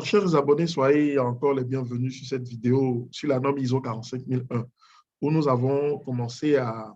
Alors, chers abonnés, soyez encore les bienvenus sur cette vidéo sur la norme ISO 45001, où nous avons commencé à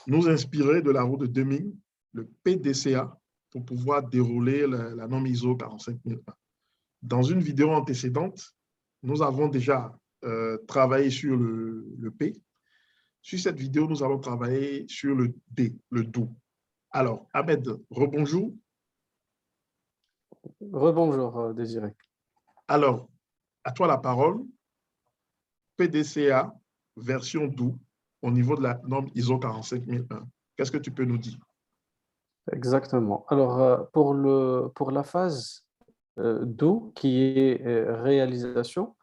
nous inspirer de la route de Deming, le PDCA, pour pouvoir dérouler la norme ISO 45001. Dans une vidéo antécédente, nous avons déjà travaillé sur le P. Sur cette vidéo, nous allons travailler sur le D, le DO. Alors, Ahmed, rebonjour. Rebonjour, Désiré. Alors, à toi la parole. PDCA, version DO, au niveau de la norme ISO 45001. Qu'est-ce que tu peux nous dire? Exactement. Alors, pour la phase DO, qui est réalisation,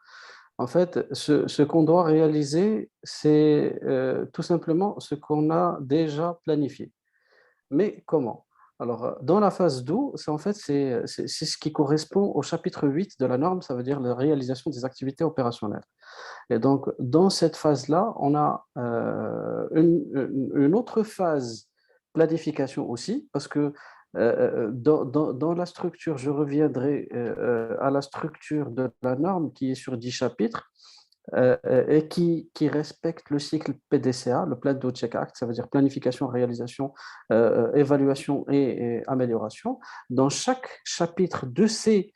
en fait, ce qu'on doit réaliser, c'est tout simplement ce qu'on a déjà planifié. Mais comment? Alors, dans la phase DO, c'est ce qui correspond au chapitre 8 de la norme, ça veut dire la réalisation des activités opérationnelles. Et donc, dans cette phase-là, on a une autre phase planification aussi, parce que dans la structure, je reviendrai à la structure de la norme qui est sur 10 chapitres et qui respecte le cycle PDCA, le Plan Do Check Act, ça veut dire planification, réalisation, évaluation et amélioration. Dans chaque chapitre de ces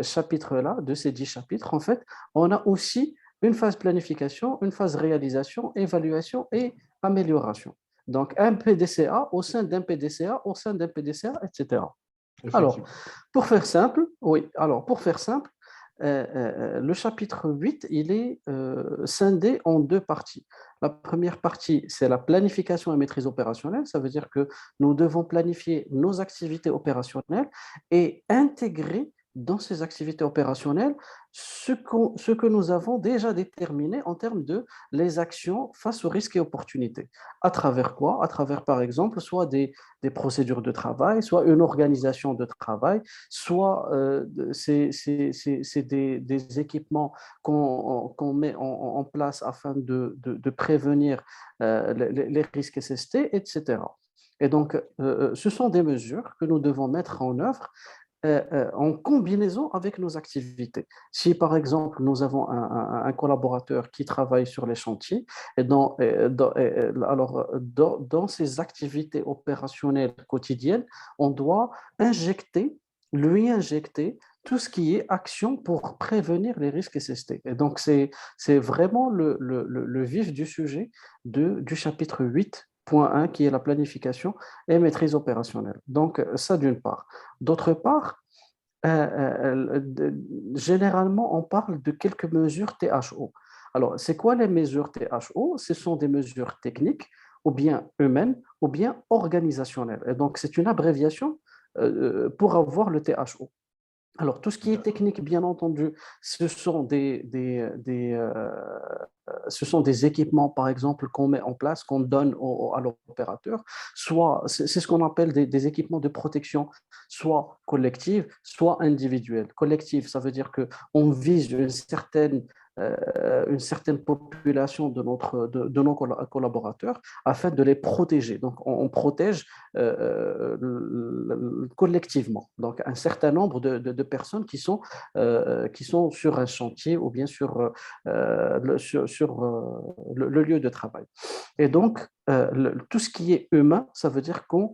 chapitres-là, de ces 10 chapitres, en fait, on a aussi une phase planification, une phase réalisation, évaluation et amélioration. Donc, un PDCA au sein d'un PDCA, au sein d'un PDCA, etc. Alors, pour faire simple, le chapitre 8, il est scindé en deux parties. La première partie, c'est la planification et maîtrise opérationnelle. Ça veut dire que nous devons planifier nos activités opérationnelles et intégrer dans ces activités opérationnelles ce que nous avons déjà déterminé en termes de les actions face aux risques et opportunités. À travers quoi? À travers, par exemple, soit des procédures de travail, soit une organisation de travail, soit c'est des équipements qu'on met en place afin de prévenir les risques SST, etc. Et donc, ce sont des mesures que nous devons mettre en œuvre en combinaison avec nos activités. Si par exemple nous avons un collaborateur qui travaille sur les chantiers, dans ces activités opérationnelles quotidiennes, on doit lui injecter tout ce qui est action pour prévenir les risques SST. Et donc c'est vraiment le vif du sujet du chapitre 8.1 qui est la planification et maîtrise opérationnelle. Donc ça d'une part. D'autre part, généralement, on parle de quelques mesures THO. Alors, c'est quoi les mesures THO? Ce sont des mesures techniques, ou bien humaines, ou bien organisationnelles. Et donc, c'est une abréviation pour avoir le THO. Alors, tout ce qui est technique, bien entendu, ce sont des équipements, par exemple, qu'on met en place, qu'on donne à l'opérateur. Soit, c'est ce qu'on appelle des équipements de protection, soit collective, soit individuelle. Collective, ça veut dire qu'on vise une certaine population de nos collaborateurs afin de les protéger. Donc, on protège collectivement. Donc, un certain nombre de personnes qui sont sur un chantier ou bien sur le lieu de travail. Et donc, tout ce qui est humain, ça veut dire qu'on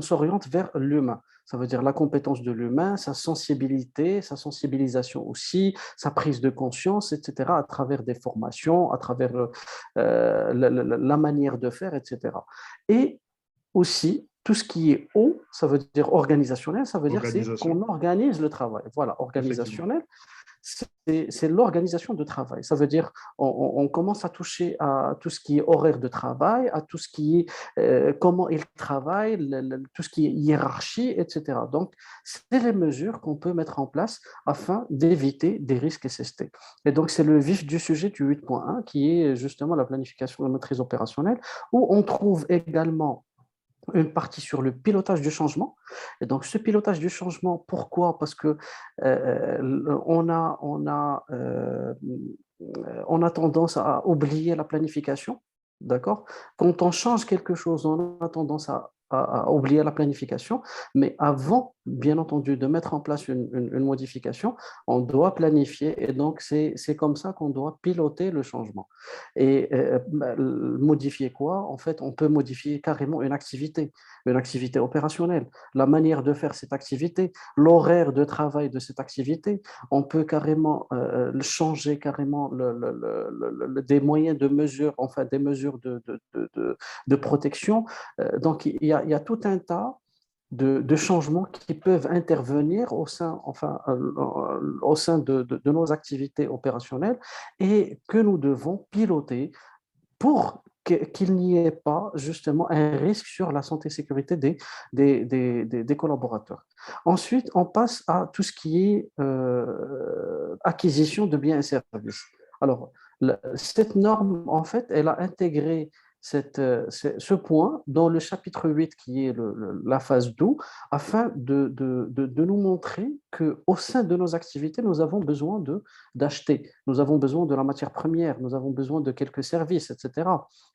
s'oriente vers l'humain. Ça veut dire la compétence de l'humain, sa sensibilité, sa sensibilisation aussi, sa prise de conscience, etc., à travers des formations, à travers la manière de faire, etc. Et aussi, tout ce qui est haut, ça veut dire organisationnel, ça veut dire c'est qu'on organise le travail. Voilà, organisationnel, c'est l'organisation de travail. Ça veut dire on commence à toucher à tout ce qui est horaire de travail, à tout ce qui est comment il travaille, tout ce qui est hiérarchie, etc. Donc, c'est les mesures qu'on peut mettre en place afin d'éviter des risques SST. Et donc, c'est le vif du sujet du 8.1 qui est justement la planification de maîtrise opérationnelle, où on trouve également une partie sur le pilotage du changement. Et donc, ce pilotage du changement, pourquoi? Parce que on a tendance à oublier la planification. D'accord? Quand on change quelque chose, on a tendance à à oublier la planification, mais avant, bien entendu, de mettre en place une modification, on doit planifier et donc c'est comme ça qu'on doit piloter le changement. Et modifier quoi? En fait, on peut modifier carrément une activité opérationnelle, la manière de faire cette activité, l'horaire de travail de cette activité. On peut carrément changer carrément des moyens de mesure, enfin des mesures de protection. Donc, il y a tout un tas de changements qui peuvent intervenir au sein de nos activités opérationnelles et que nous devons piloter pour qu'il n'y ait pas justement un risque sur la santé et sécurité des collaborateurs. Ensuite, on passe à tout ce qui est acquisition de biens et services. Alors, cette norme, en fait, elle a intégré ce point dans le chapitre 8 qui est la phase d'eau, afin de nous montrer qu'au sein de nos activités, nous avons besoin d'acheter, nous avons besoin de la matière première, nous avons besoin de quelques services, etc.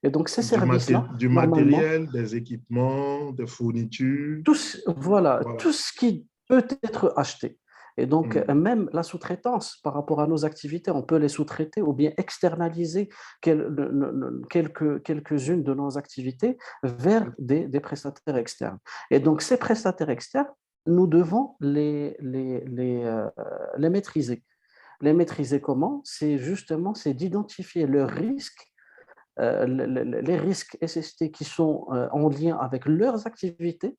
Et donc ces services-là, Du normalement, matériel, des équipements, des fournitures. voilà, Voilà. tout ce qui peut être acheté. Et donc, Mhm. même la sous-traitance par rapport à nos activités, on peut les sous-traiter ou bien externaliser quelques-unes de nos activités vers des prestataires externes. Et donc, ces prestataires externes, nous devons les maîtriser. Les maîtriser comment? C'est d'identifier le risque, les risques SST qui sont en lien avec leurs activités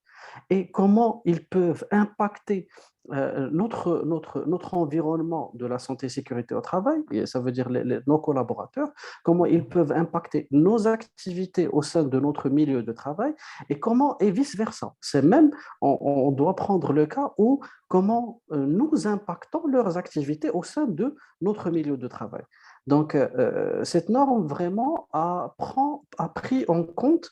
et comment ils peuvent impacter notre environnement de la santé et sécurité au travail, et ça veut dire nos collaborateurs, comment ils peuvent impacter nos activités au sein de notre milieu de travail et comment et vice-versa. C'est même, on doit prendre le cas où comment nous impactons leurs activités au sein de notre milieu de travail. Donc, cette norme vraiment a pris en compte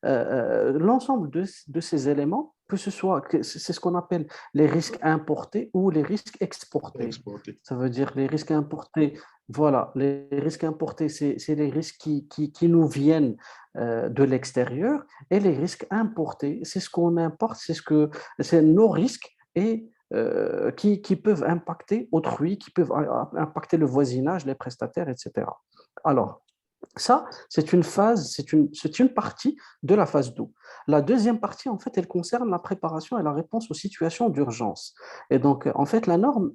l'ensemble de ces éléments, que ce soit, c'est ce qu'on appelle les risques importés ou les risques exportés. Exporter. Ça veut dire les risques importés, voilà, les risques importés, c'est les risques qui nous viennent de l'extérieur et les risques importés, c'est ce qu'on importe, c'est nos risques et qui peuvent impacter autrui, qui peuvent impacter le voisinage, les prestataires, etc. Alors, ça, c'est une phase, c'est une partie de la phase 2. La deuxième partie, en fait, elle concerne la préparation et la réponse aux situations d'urgence. Et donc, en fait, la norme,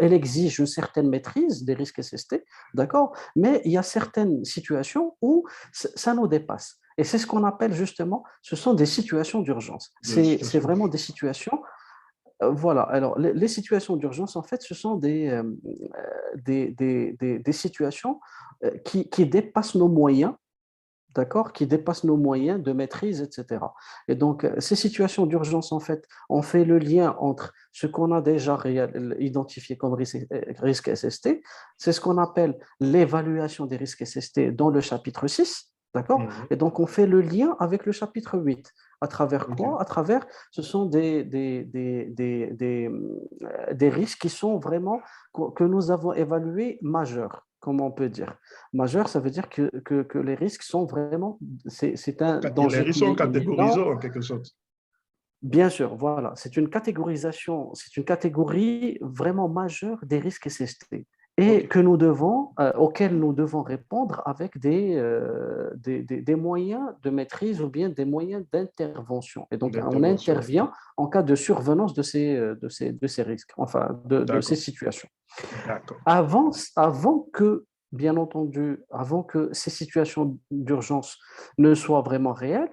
elle exige une certaine maîtrise des risques SST, d'accord? Mais il y a certaines situations où ça nous dépasse. Et c'est ce qu'on appelle justement, ce sont des situations d'urgence. De C'est situation. vraiment des situations voilà, alors les situations d'urgence, en fait, ce sont des situations qui dépassent nos moyens, d'accord, qui dépassent nos moyens de maîtrise, etc. Et donc, ces situations d'urgence, en fait, on fait le lien entre ce qu'on a déjà identifié comme risque SST, c'est ce qu'on appelle l'évaluation des risques SST dans le chapitre 6, d'accord? Mhm. Et donc, on fait le lien avec le chapitre 8. À travers OK. quoi? À travers, ce sont des risques qui sont vraiment, que nous avons évalués majeurs, comme on peut dire. Majeur, ça veut dire que les risques sont vraiment, c'est un Les danger risques qui sont est catégorisés imminent. en quelque sorte. Bien sûr, voilà, c'est une catégorisation, c'est une catégorie vraiment majeure des risques SST et OK. que auxquels nous devons répondre avec des moyens de maîtrise ou bien des moyens d'intervention. Et donc, on D'intervention. intervient en cas de survenance de ces risques, enfin, de ces D'accord. situations. D'accord. Avant que, bien entendu, avant que ces situations d'urgence ne soient vraiment réelles,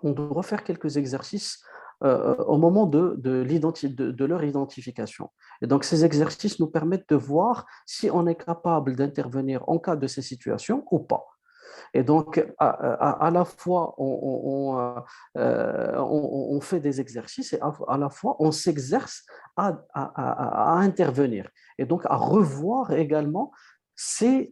on doit faire quelques exercices au moment de leur identification. Et donc, ces exercices nous permettent de voir si on est capable d'intervenir en cas de ces situations ou pas. Et donc, à la fois, on fait des exercices et à la fois, on s'exerce à intervenir et donc à revoir également ces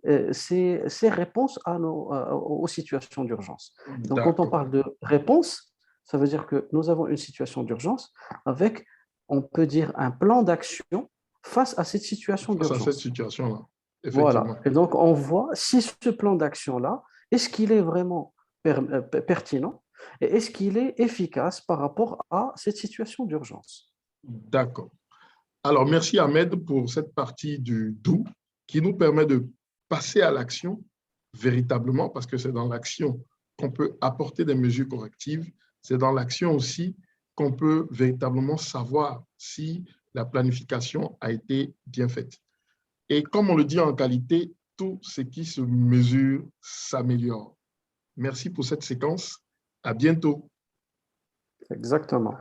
réponses aux situations d'urgence. Donc, quand on D'accord. parle de réponse, ça veut dire que nous avons une situation d'urgence avec, on peut dire, un plan d'action face à cette situation Face à cette d'urgence. situation-là, Voilà. effectivement. Et donc, on voit si ce plan d'action-là, est-ce qu'il est vraiment pertinent? et est-ce qu'il est efficace par rapport à cette situation d'urgence. D'accord. Alors, merci Ahmed pour cette partie du DO qui nous permet de passer à l'action véritablement, parce que c'est dans l'action qu'on peut apporter des mesures correctives. C'est dans l'action aussi qu'on peut véritablement savoir si la planification a été bien faite. Et comme on le dit en qualité, tout ce qui se mesure s'améliore. Merci pour cette séquence. À bientôt. Exactement.